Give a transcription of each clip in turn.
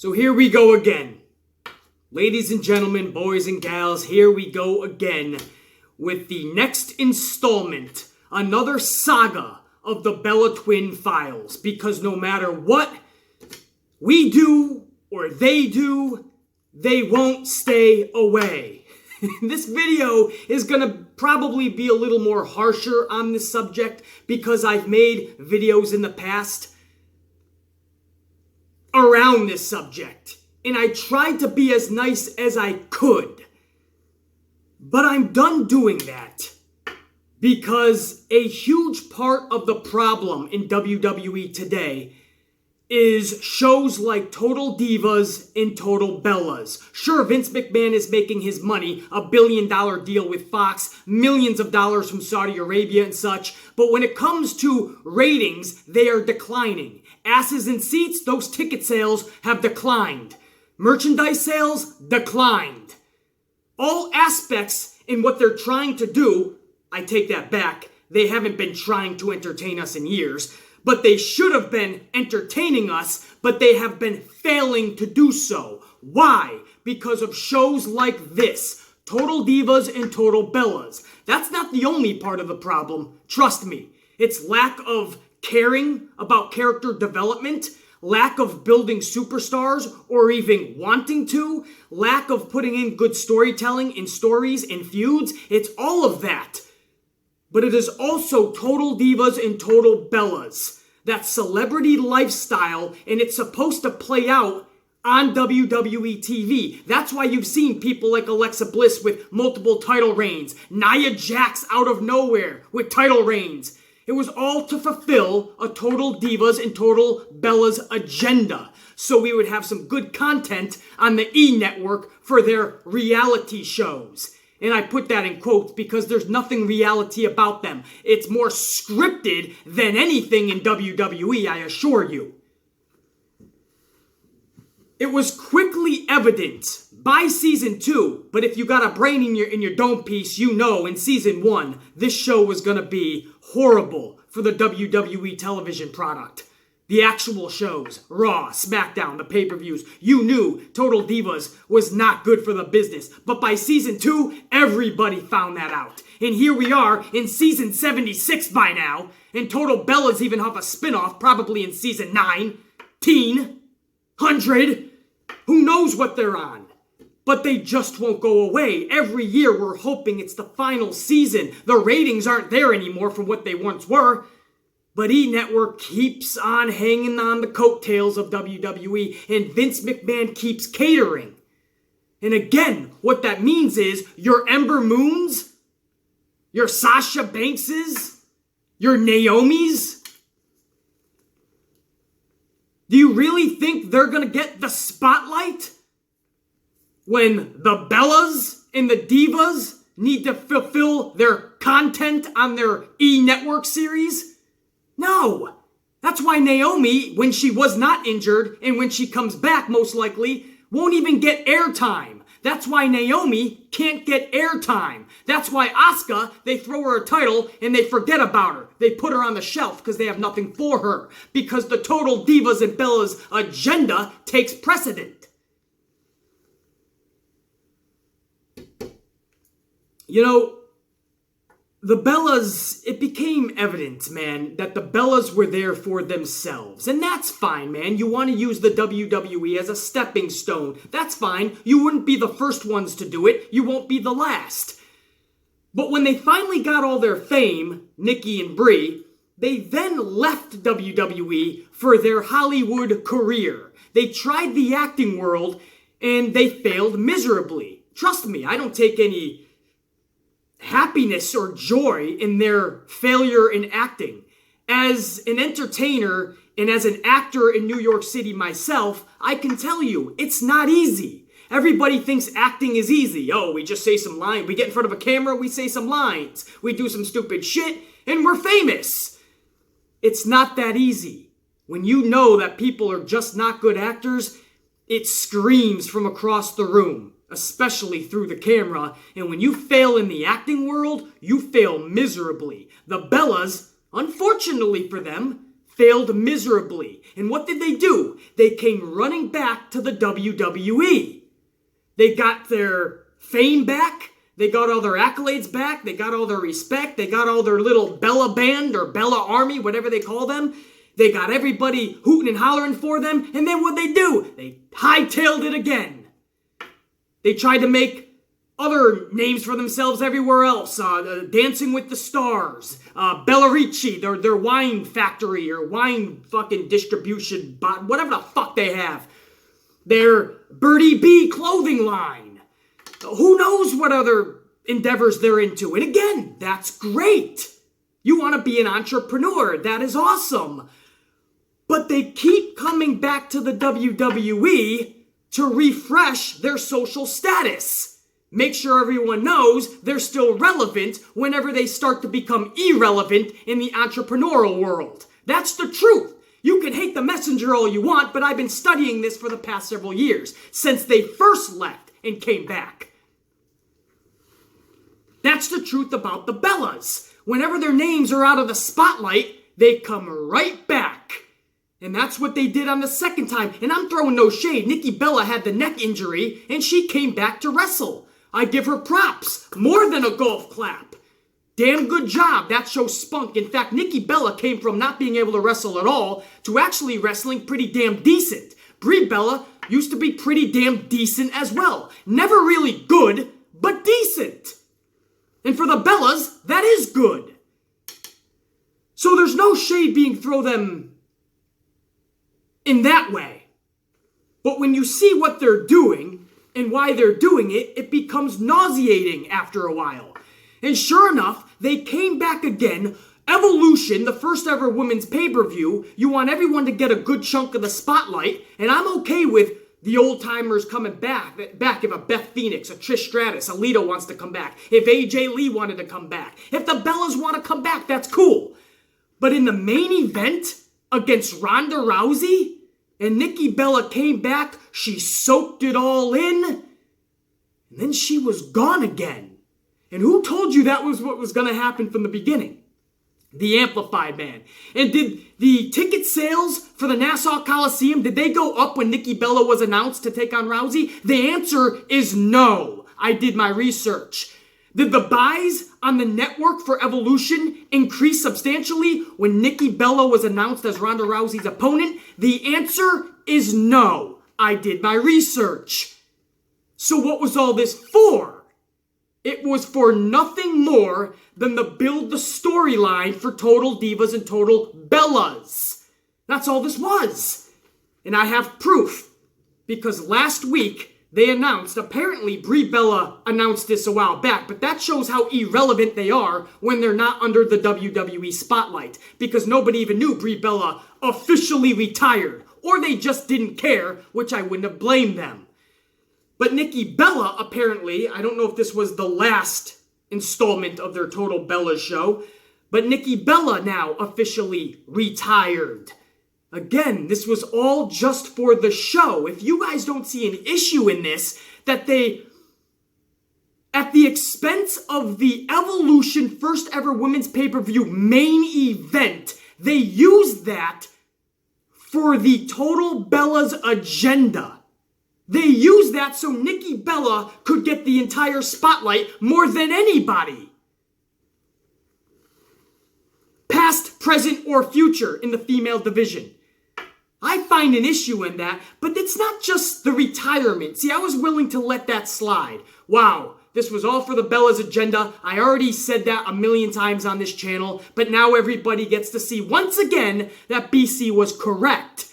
So here we go again. Ladies and gentlemen, boys and gals, here we go again with the next installment, another saga of the Bella Twin Files. Because no matter what we do or they do, they won't stay away. This video is going to probably be a little more harsher on this subject because I've made videos in the past around this subject. And I tried to be as nice as I could. But I'm done doing that. Because a huge part of the problem in WWE today is shows like Total Divas and Total Bellas. Sure, Vince McMahon is making his money, $1 billion deal with Fox, millions of dollars from Saudi Arabia and such, but when it comes to ratings, they are declining. Asses in seats, those ticket sales have declined. Merchandise sales, declined. All aspects in what they're trying to do, I take that back, they haven't been trying to entertain us in years, but they should have been entertaining us, but they have been failing to do so. Why? Because of shows like this, Total Divas and Total Bellas. That's not the only part of the problem, trust me. It's lack of caring about character development, lack of building superstars or even wanting to, lack of putting in good storytelling in stories and feuds. It's all of that. But it is also Total Divas and Total Bellas. That celebrity lifestyle, and it's supposed to play out on WWE TV. That's why you've seen people like Alexa Bliss with multiple title reigns, Nia Jax out of nowhere with title reigns. It was all to fulfill a Total Divas and Total Bellas agenda. So we would have some good content on the E! Network for their reality shows. And I put that in quotes because there's nothing reality about them. It's more scripted than anything in WWE, I assure you. It was quickly evident by season 2, but if you got a brain in your dome piece, you know in season 1, this show was going to be horrible for the WWE television product. The actual shows, Raw, SmackDown, the pay-per-views, you knew Total Divas was not good for the business. But by season 2, everybody found that out. And here we are in season 76 by now, and Total Bellas even have a spinoff probably in season 9, 100. Who knows what they're on? But they just won't go away. Every year we're hoping it's the final season. The ratings aren't there anymore from what they once were. But E! Network keeps on hanging on the coattails of WWE, and Vince McMahon keeps catering. And again, what that means is your Ember Moons, your Sasha Bankses, your Naomis. Do you really think they're going to get the spotlight when the Bellas and the Divas need to fulfill their content on their E! Network series? No. That's why Naomi, when she was not injured, and when she comes back most likely, won't even get airtime. That's why Naomi can't get airtime. That's why Asuka, they throw her a title and they forget about her. They put her on the shelf because they have nothing for her. Because the Total Divas and Bellas agenda takes precedent. You know, the Bellas, it became evident, man, that the Bellas were there for themselves. And that's fine, man. You want to use the WWE as a stepping stone. That's fine. You wouldn't be the first ones to do it. You won't be the last. But when they finally got all their fame, Nikki and Brie, they then left WWE for their Hollywood career. They tried the acting world, and they failed miserably. Trust me, I don't take any happiness or joy in their failure in acting. As an entertainer and as an actor in New York City myself, I can tell you, it's not easy. Everybody thinks acting is easy. Oh, we just say some lines. We get in front of a camera, we say some lines. We do some stupid shit, and we're famous. It's not that easy. When you know that people are just not good actors, it screams from across the room. Especially through the camera, and when you fail in the acting world, you fail miserably. The Bellas, unfortunately for them, failed miserably. And what did they do? They came running back to the WWE. They got their fame back. They got all their accolades back. They got all their respect. They got all their little Bella band or Bella army, whatever they call them. They got everybody hooting and hollering for them. And then what'd they do? They hightailed it again. They tried to make other names for themselves everywhere else. Dancing with the Stars. Bellarici, their wine factory or wine fucking distribution bot, whatever the fuck they have. Their Birdie B clothing line. Who knows what other endeavors they're into. And again, that's great. You want to be an entrepreneur. That is awesome. But they keep coming back to the WWE to refresh their social status. Make sure everyone knows they're still relevant whenever they start to become irrelevant in the entrepreneurial world. That's the truth. You can hate the messenger all you want, but I've been studying this for the past several years, since they first left and came back. That's the truth about the Bellas. Whenever their names are out of the spotlight, they come right back. And that's what they did on the second time. And I'm throwing no shade. Nikki Bella had the neck injury, and she came back to wrestle. I give her props. More than a golf clap. Damn good job. That shows spunk. In fact, Nikki Bella came from not being able to wrestle at all to actually wrestling pretty damn decent. Brie Bella used to be pretty damn decent as well. Never really good, but decent. And for the Bellas, that is good. So there's no shade being thrown them in that way. But when you see what they're doing and why they're doing it, it becomes nauseating after a while. And sure enough, they came back again. Evolution, the first ever women's pay-per-view, you want everyone to get a good chunk of the spotlight, and I'm okay with the old-timers coming back if a Beth Phoenix, a Trish Stratus, a Lita wants to come back, if AJ Lee wanted to come back, if the Bellas want to come back, that's cool. But in the main event against Ronda Rousey, and Nikki Bella came back, she soaked it all in, and then she was gone again. And who told you that was what was going to happen from the beginning? The Amplified Man. And did the ticket sales for the Nassau Coliseum, did they go up when Nikki Bella was announced to take on Rousey? The answer is no. I did my research. Did the buys on the network for Evolution increase substantially when Nikki Bella was announced as Ronda Rousey's opponent? The answer is no. I did my research. So what was all this for? It was for nothing more than to build the storyline for Total Divas and Total Bellas. That's all this was. And I have proof. Because last week, they announced, apparently Brie Bella announced this a while back, but that shows how irrelevant they are when they're not under the WWE spotlight. Because nobody even knew Brie Bella officially retired. Or they just didn't care, which I wouldn't have blamed them. But Nikki Bella, apparently, I don't know if this was the last installment of their Total Bellas show, but Nikki Bella now officially retired. Again, this was all just for the show. If you guys don't see an issue in this, that they, at the expense of the Evolution first ever women's pay-per-view main event, they used that for the Total Bellas agenda. They used that so Nikki Bella could get the entire spotlight more than anybody. Past, present, or future in the female division. I find an issue in that, but it's not just the retirement. See, I was willing to let that slide. Wow, this was all for the Bellas agenda. I already said that a million times on this channel, but now everybody gets to see once again that BC was correct.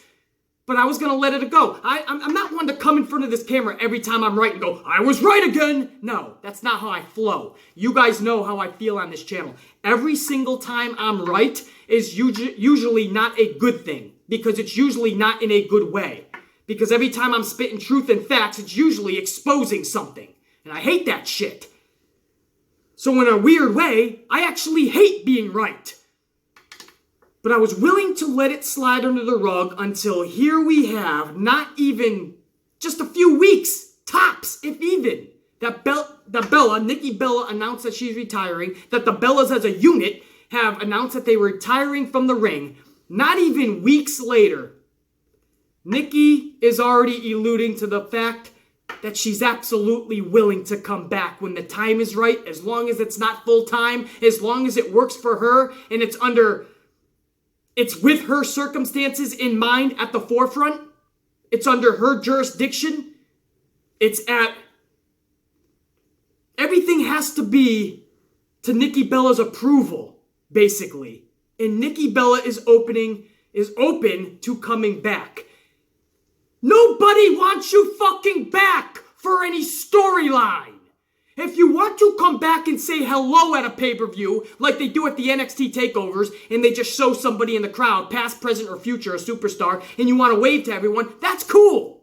But I was going to let it go. I'm not one to come in front of this camera every time I'm right and go, I was right again. No, that's not how I flow. You guys know how I feel on this channel. Every single time I'm right is usually not a good thing. Because it's usually not in a good way. Because every time I'm spitting truth and facts, it's usually exposing something. And I hate that shit. So in a weird way, I actually hate being right. But I was willing to let it slide under the rug until here we have, not even just a few weeks, tops, if even, that Nikki Bella announced that she's retiring, that the Bellas as a unit have announced that they were retiring from the ring. not even weeks later, Nikki is already alluding to the fact that she's absolutely willing to come back when the time is right, as long as it's not full time, as long as it works for her and it's with her circumstances in mind at the forefront. It's under her jurisdiction. Everything has to be to Nikki Bella's approval, basically. And Nikki Bella is open to coming back. Nobody wants you fucking back for any storyline. If you want to come back and say hello at a pay-per-view, like they do at the NXT takeovers, and they just show somebody in the crowd, past, present, or future, a superstar, and you want to wave to everyone, that's cool.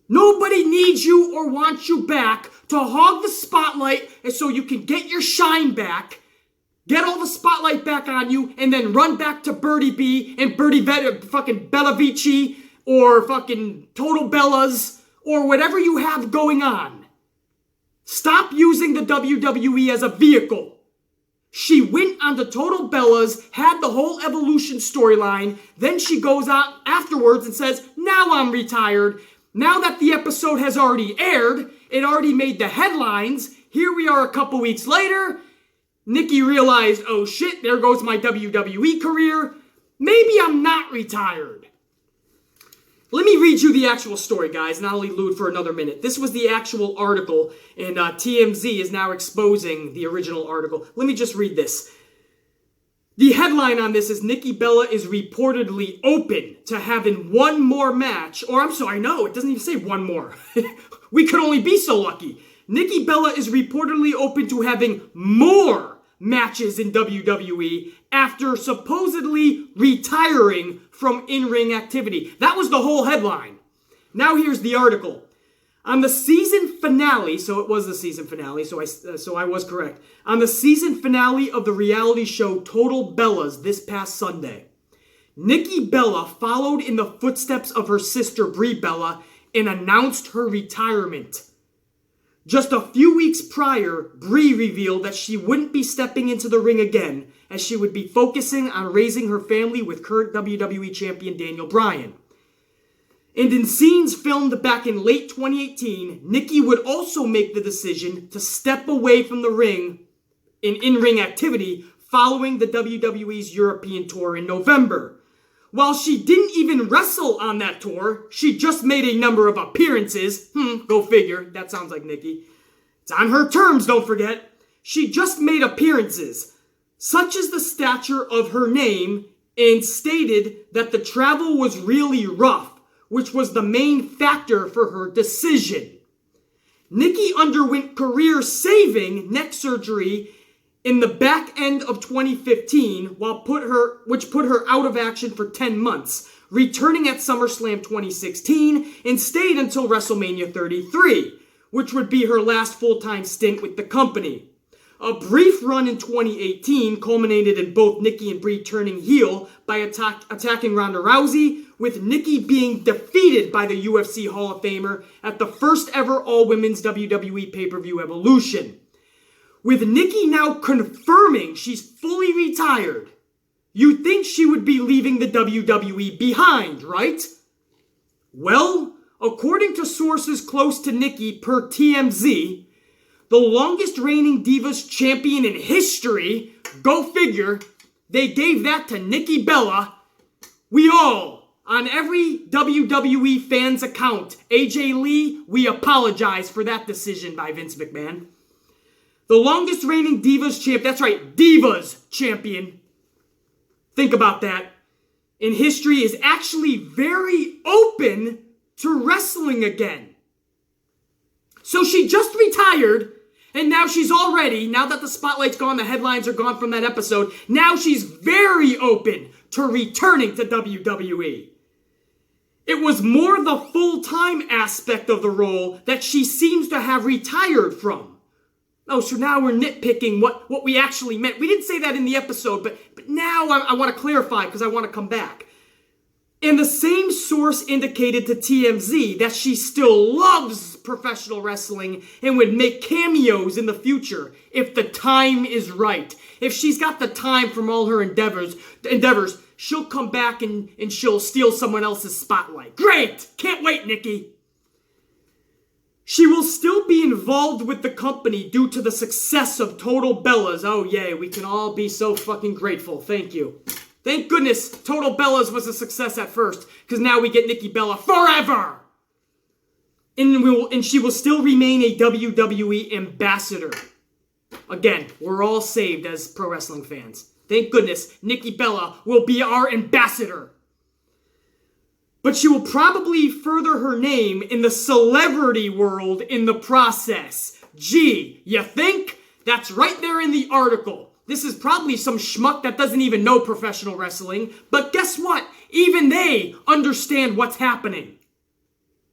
Nobody needs you or wants you back to hog the spotlight and so you can get your shine back, get all the spotlight back on you, and then run back to Birdie B and fucking Bella Vici or fucking Total Bellas or whatever you have going on. Stop using the WWE as a vehicle. She went on the Total Bellas, had the whole Evolution storyline, then she goes out afterwards and says, now I'm retired. Now that the episode has already aired, it already made the headlines, here we are a couple weeks later, Nikki realized, oh shit, there goes my WWE career. Maybe I'm not retired. Let me read you the actual story, guys, and I'll elude for another minute. This was the actual article, and TMZ is now exposing the original article. Let me just read this. The headline on this is Nikki Bella is reportedly open to having one more match. Or I'm sorry, no, it doesn't even say one more. We could only be so lucky. Nikki Bella is reportedly open to having more matches in WWE after supposedly retiring from in-ring activity. That was the whole headline. Now here's the article. On the season finale, so it was the season finale, so I was correct. On the season finale of the reality show Total Bellas this past Sunday, Nikki Bella followed in the footsteps of her sister Brie Bella and announced her retirement. Just a few weeks prior, Brie revealed that she wouldn't be stepping into the ring again, as she would be focusing on raising her family with current WWE champion Daniel Bryan. And in scenes filmed back in late 2018, Nikki would also make the decision to step away from the ring in-ring activity following the WWE's European tour in November. While she didn't even wrestle on that tour, she just made a number of appearances. Go figure. That sounds like Nikki. It's on her terms, don't forget. She just made appearances, such as the stature of her name, and stated that the travel was really rough, which was the main factor for her decision. Nikki underwent career-saving neck surgery in the back end of 2015, which put her out of action for 10 months, returning at SummerSlam 2016 and stayed until WrestleMania 33, which would be her last full-time stint with the company. A brief run in 2018 culminated in both Nikki and Brie turning heel by attacking Ronda Rousey, with Nikki being defeated by the UFC Hall of Famer at the first ever all-women's WWE pay-per-view Evolution. With Nikki now confirming she's fully retired, you'd think she would be leaving the WWE behind, right? Well, according to sources close to Nikki per TMZ, the longest reigning Divas champion in history, go figure, they gave that to Nikki Bella. We all, on every WWE fan's account, AJ Lee, we apologize for that decision by Vince McMahon. The longest reigning Divas champ, that's right, Divas champion, think about that, in history is actually very open to wrestling again. So she just retired, and now she's already, now that the spotlight's gone, the headlines are gone from that episode, now she's very open to returning to WWE. It was more the full-time aspect of the role that she seems to have retired from. Oh, so now we're nitpicking what we actually meant. We didn't say that in the episode, but now I want to clarify because I want to come back. And the same source indicated to TMZ that she still loves professional wrestling and would make cameos in the future if the time is right. If she's got the time from all her endeavors, she'll come back and she'll steal someone else's spotlight. Great! Can't wait, Nikki! She will still be involved with the company due to the success of Total Bellas. Oh, yay, we can all be so fucking grateful. Thank you. Thank goodness Total Bellas was a success at first, because now we get Nikki Bella forever! And she will still remain a WWE ambassador. Again, we're all saved as pro wrestling fans. Thank goodness Nikki Bella will be our ambassador. But she will probably further her name in the celebrity world in the process. Gee, you think? That's right there in the article. This is probably some schmuck that doesn't even know professional wrestling. But guess what? Even they understand what's happening.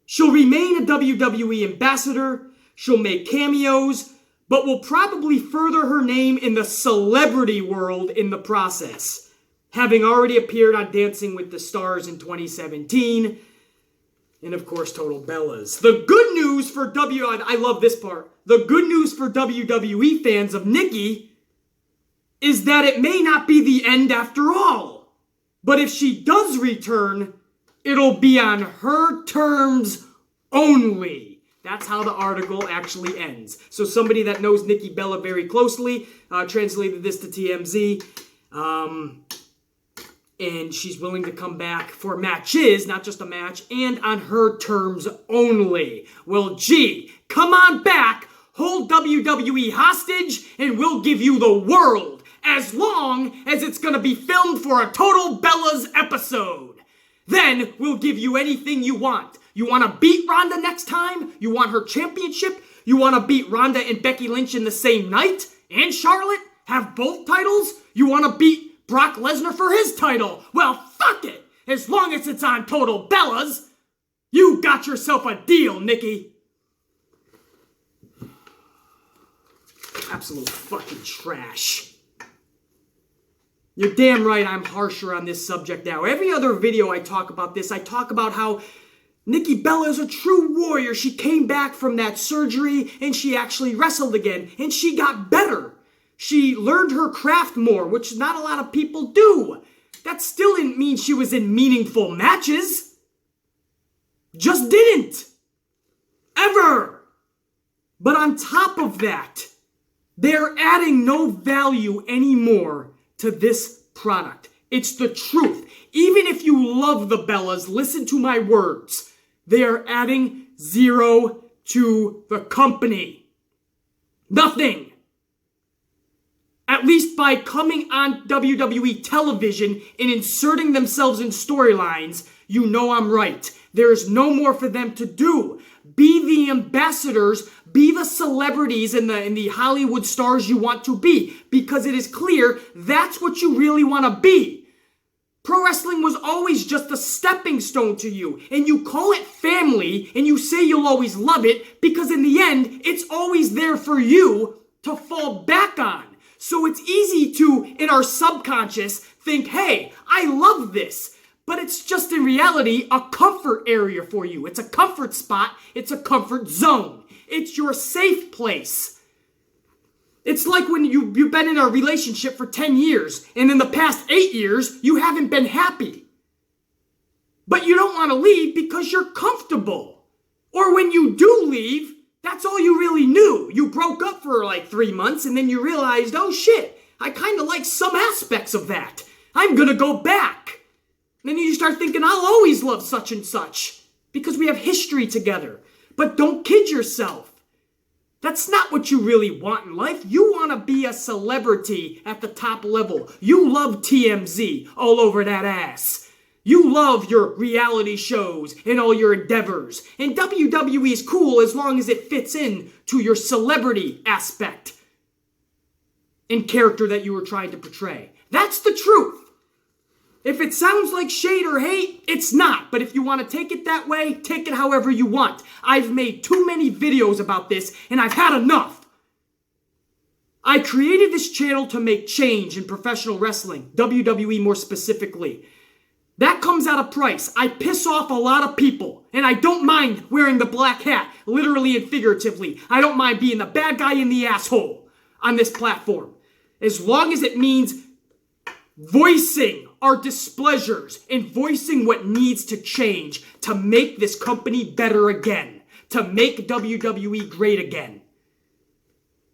She'll remain a WWE ambassador. She'll make cameos. But will probably further her name in the celebrity world in the process, having already appeared on Dancing with the Stars in 2017, and of course Total Bellas. The good news for I love this part. The good news for WWE fans of Nikki is that it may not be the end after all. But if she does return, it'll be on her terms only. That's how the article actually ends. So somebody that knows Nikki Bella very closely translated this to TMZ. And she's willing to come back for matches, not just a match, and on her terms only. Well, gee, come on back, hold WWE hostage, and we'll give you the world, as long as it's gonna be filmed for a Total Bellas episode. Then we'll give you anything you want. You want to beat Ronda next time? You want her championship? You want to beat Ronda and Becky Lynch in the same night? And Charlotte? Have both titles? You want to beat Brock Lesnar for his title? Well, fuck it! As long as it's on Total Bellas, you got yourself a deal, Nikki. Absolute fucking trash. You're damn right I'm harsher on this subject now. Every other video I talk about this, I talk about how Nikki Bella is a true warrior. She came back from that surgery and she actually wrestled again and she got better. She learned her craft more, which not a lot of people do. That still didn't mean she was in meaningful matches. Just didn't. Ever. But on top of that, they're adding no value anymore to this product. It's the truth. Even if you love the Bellas, listen to my words. They are adding zero to the company. Nothing. At least by coming on WWE television and inserting themselves in storylines, you know I'm right. There is no more for them to do. Be the ambassadors, be the celebrities and the Hollywood stars you want to be, because it is clear that's what you really want to be. Pro wrestling was always just a stepping stone to you, and you call it family, and you say you'll always love it, because in the end, it's always there for you to fall back on. So it's easy to, in our subconscious, think, hey, I love this. But it's just in reality a comfort area for you. It's a comfort spot. It's a comfort zone. It's your safe place. It's like when you've been in a relationship for 10 years and in the past 8 years, you haven't been happy. But you don't want to leave because you're comfortable. Or when you do leave, that's all you really knew. You broke up for like 3 months and then you realized, oh shit, I kind of like some aspects of that. I'm going to go back. And then you start thinking, I'll always love such and such because we have history together. But don't kid yourself. That's not what you really want in life. You want to be a celebrity at the top level. You love TMZ all over that ass. You love your reality shows and all your endeavors. And WWE is cool as long as it fits in to your celebrity aspect and character that you were trying to portray. That's the truth. If it sounds like shade or hate, it's not. But if you want to take it that way, take it however you want. I've made too many videos about this, and I've had enough. I created this channel to make change in professional wrestling, WWE more specifically. That comes at a price. I piss off a lot of people, and I don't mind wearing the black hat, literally and figuratively. I don't mind being the bad guy in the asshole on this platform, as long as it means voicing our displeasures and voicing what needs to change to make this company better again, to make WWE great again.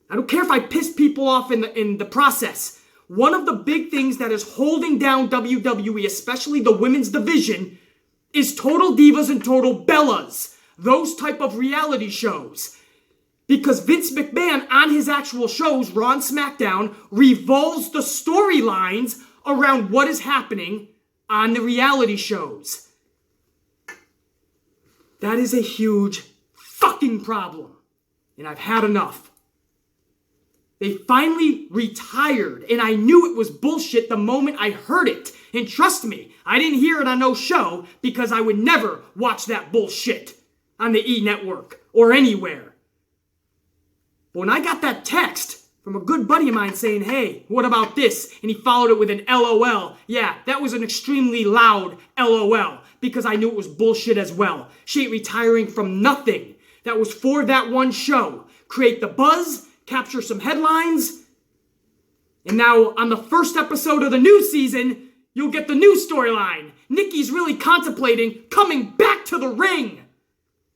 I don't care if I piss people off in the process. One of the big things that is holding down WWE, especially the women's division, is Total Divas and Total Bellas. Those type of reality shows. Because Vince McMahon, on his actual shows, Raw and SmackDown, revolves the storylines around what is happening on the reality shows. That is a huge fucking problem. And I've had enough. They finally retired, and I knew it was bullshit the moment I heard it. And trust me, I didn't hear it on no show because I would never watch that bullshit on the E! Network or anywhere. But when I got that text from a good buddy of mine saying, hey, what about this? And he followed it with an LOL. Yeah, that was an extremely loud LOL because I knew it was bullshit as well. She ain't retiring from nothing. That was for that one show. Create the buzz, capture some headlines, and now on the first episode of the new season, you'll get the new storyline. Nikki's really contemplating coming back to the ring.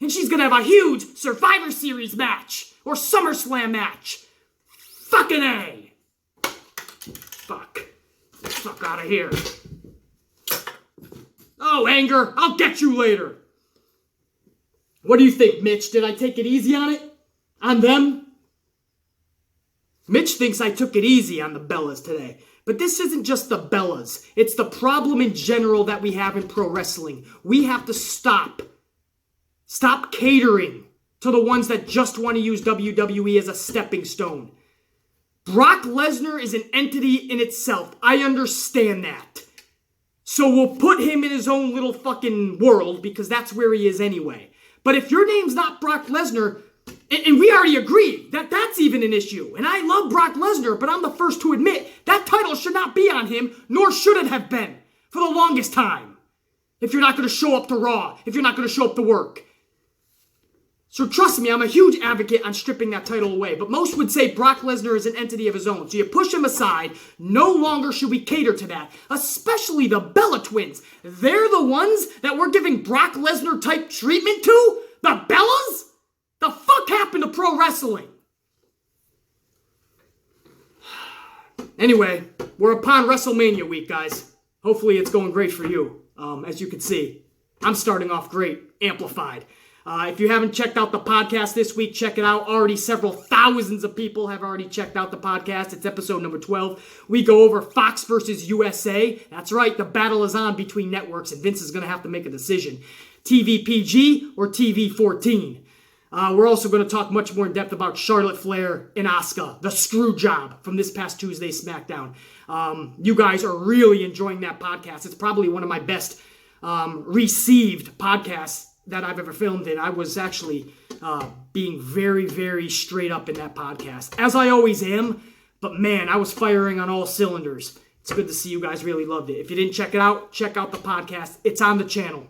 And she's gonna have a huge Survivor Series match or SummerSlam match. Fucking A. Fuck. Fuck out of here. Oh, anger. I'll get you later. What do you think, Mitch? Did I take it easy on it? On them? Mitch thinks I took it easy on the Bellas today. But this isn't just the Bellas. It's the problem in general that we have in pro wrestling. We have to stop. Stop catering to the ones that just want to use WWE as a stepping stone. Brock Lesnar is an entity in itself. I understand that. So we'll put him in his own little fucking world because that's where he is anyway. But if your name's not Brock Lesnar, and we already agree that that's even an issue. And I love Brock Lesnar, but I'm the first to admit that title should not be on him, nor should it have been for the longest time. If you're not going to show up to Raw, if you're not going to show up to work. So trust me, I'm a huge advocate on stripping that title away. But most would say Brock Lesnar is an entity of his own. So you push him aside. No longer should we cater to that. Especially the Bella Twins. They're the ones that we're giving Brock Lesnar type treatment to? The Bellas? The fuck happened to pro wrestling? Anyway, we're upon WrestleMania week, guys. Hopefully it's going great for you. As you can see, I'm starting off great, amplified. If you haven't checked out the podcast this week, check it out. Already several thousands of people have already checked out the podcast. It's episode number 12. We go over Fox versus USA. That's right, the battle is on between networks, and Vince is going to have to make a decision. TV PG or TV 14. We're also going to talk much more in depth about Charlotte Flair and Asuka, the screw job from this past Tuesday SmackDown. You guys are really enjoying that podcast. It's probably one of my best received podcasts that I've ever filmed, and I was actually being very, very straight up in that podcast, as I always am, but man, I was firing on all cylinders. It's good to see you guys really loved it. If you didn't check it out, check out the podcast. It's on the channel.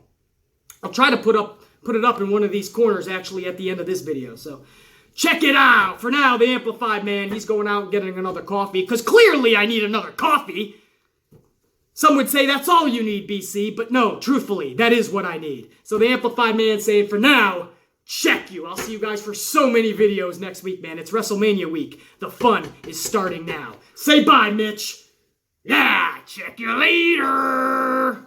I'll try to put it up in one of these corners actually at the end of this video, so check it out. For now, the Amplified Man, he's going out and getting another coffee, because clearly I need another coffee. Some would say that's all you need, BC, but no, truthfully, that is what I need. So the Amplified Man saying, for now, check you. I'll see you guys for so many videos next week, man. It's WrestleMania week. The fun is starting now. Say bye, Mitch. Yeah, check you later.